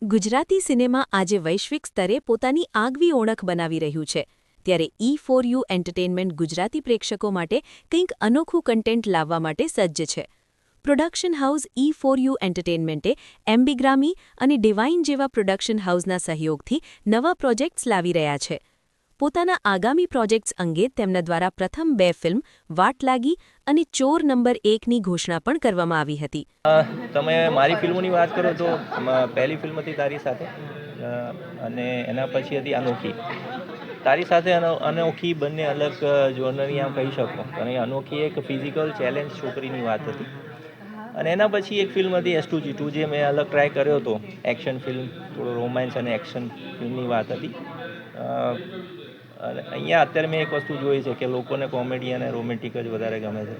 Gujarati cinema આજે વૈશ્વિક સ્તરે પોતાની આગવી ઓળખ બનાવી રહ્યું છે ત્યારે E4U એન્ટરટેનમેન્ટ ગુજરાતી પ્રેક્ષકો માટે કંઈક અનોખું કન્ટેન્ટ લાવવા માટે સજ્જ છે. પ્રોડક્શન હાઉસ E4U એન્ટરટેનમેન્ટે એમ્બીગ્રામી અને ડિવાઇન જેવા પ્રોડક્શન હાઉસના સહયોગથી નવા પ્રોજેક્ટ્સ લાવી રહ્યા છે. પોતાના આગામી પ્રોજેક્ટ્સ અંગે તેમના દ્વારા પ્રથમ 2 ફિલ્મ વાટ લાગી અને ચોર નંબર 1ની ઘોષણા પણ કરવામાં આવી હતી. તમે મારી ફિલ્મોની વાત કરો તો પહેલી ફિલ્મ હતી તારી સાથે અને એના પછી હતી અનોખી. તારી સાથે અનોખી બંને અલગ જોનરની આમ કહી શકો અને અનોખી એક ફિઝિકલ ચેલેન્જ છોકરીની વાત હતી અને એના પછી એક ફિલ્મ હતી S2G2 જે મેં અલગ ટ્રાય કર્યો હતો. એક્શન ફિલ્મ, થોડો રોમાન્સ અને એક્શન ફિલ્મની વાત હતી. અને અહીંયા અત્યારે મેં એક વસ્તુ જોઈ છે કે લોકોને કોમેડી અને રોમેન્ટિક જ વધારે ગમે છે.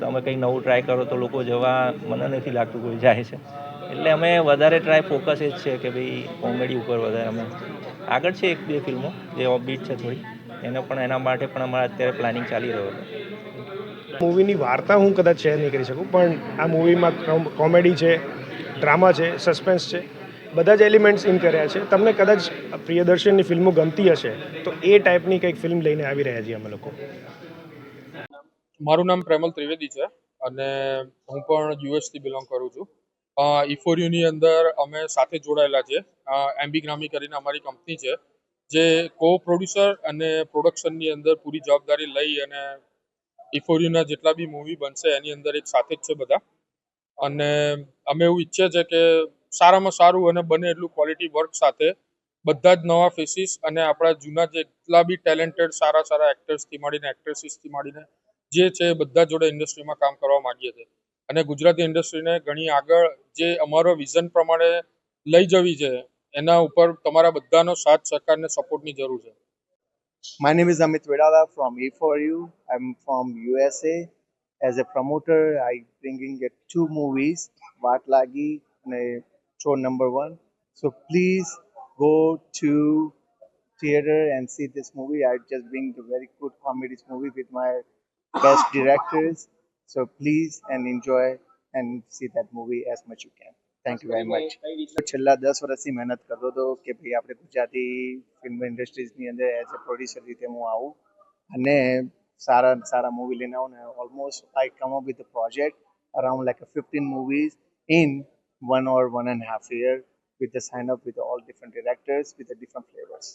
તમે કંઈક નવું ટ્રાય કરો તો લોકો જવા મને નથી લાગતું કોઈ જાય છે. એટલે અમે વધારે ટ્રાય ફોકસ એ જ છે કે ભાઈ કોમેડી ઉપર વધારે અમે આગળ છે 1-2 ફિલ્મો જે ઓફબીટ છે થોડી એના માટે પણ અમારે અત્યારે પ્લાનિંગ ચાલી રહ્યો છે. મૂવીની વાર્તા હું કદાચ શેર નહીં કરી શકું, પણ આ મૂવીમાં કોમેડી છે, ડ્રામા છે, સસ્પેન્સ છે, બધા જ એલિમેન્ટ્સ ઇન કર્યા છે. તમને કદાચ પ્રિયદર્શનની ફિલ્મો ગમતી હશે તો એ ટાઈપની કંઈક ફિલ્મ લઈને આવી રહ્યા છીએ અમે લોકો. મારું નામ પ્રેમલ ત્રિવેદી છે અને હું પણ યુએસથી બિલોંગ કરું છું. E4Uની અંદર અમે સાથે જોડાયેલા છે. એમ્બીગ્રામી કરીને અમારી કંપની છે જે કો પ્રોડ્યુસર અને પ્રોડક્શનની અંદર પૂરી જવાબદારી લઈ અને E4Uના જેટલા બી મૂવી બનશે એની અંદર એક સાથે જ છે બધા. અને અમે એવું ઈચ્છીએ છીએ કે સારામાં સારું અને બને એટલું ક્વોલિટી વર્ક સાથે બધા જ નવા ફેસીસ અને આપણા જૂના જેટલા બી ટેલેન્ટેડ સારા એક્ટર્સથી માંડીને એક્ટ્રેસીસથી માંડીને જે છે બધા જોડે ઇન્ડસ્ટ્રીમાં કામ કરવા માંગીએ છીએ અને ગુજરાતી ઇન્ડસ્ટ્રીને ઘણી આગળ જે અમારો વિઝન પ્રમાણે લઈ જવી છે એના ઉપર તમારા બધાનો સાથ સહકાર અને સપોર્ટની જરૂર છે. My name is Amit Vedala from E4U. I'm from USA. As a promoter, I bringing 2 movies, Vaat Lagi and Show Number 1. So please go to theater and see this movie. I just bring a very good comedy movie with my best directors. So please and enjoy and see that movie as much you can. Thank you very much. છેલ્લા 10 વર્ષથી મહેનત કરતો હતો કે ભાઈ આપણે Gujarati film ઇન્ડસ્ટ્રીઝની અંદર as a producer રીતે હું આવું અને સારા મૂવી લઈને આવું ને almost I come up with a project around like 15 movies in 1 or 1.5 year with the sign up with all different directors with the different flavors.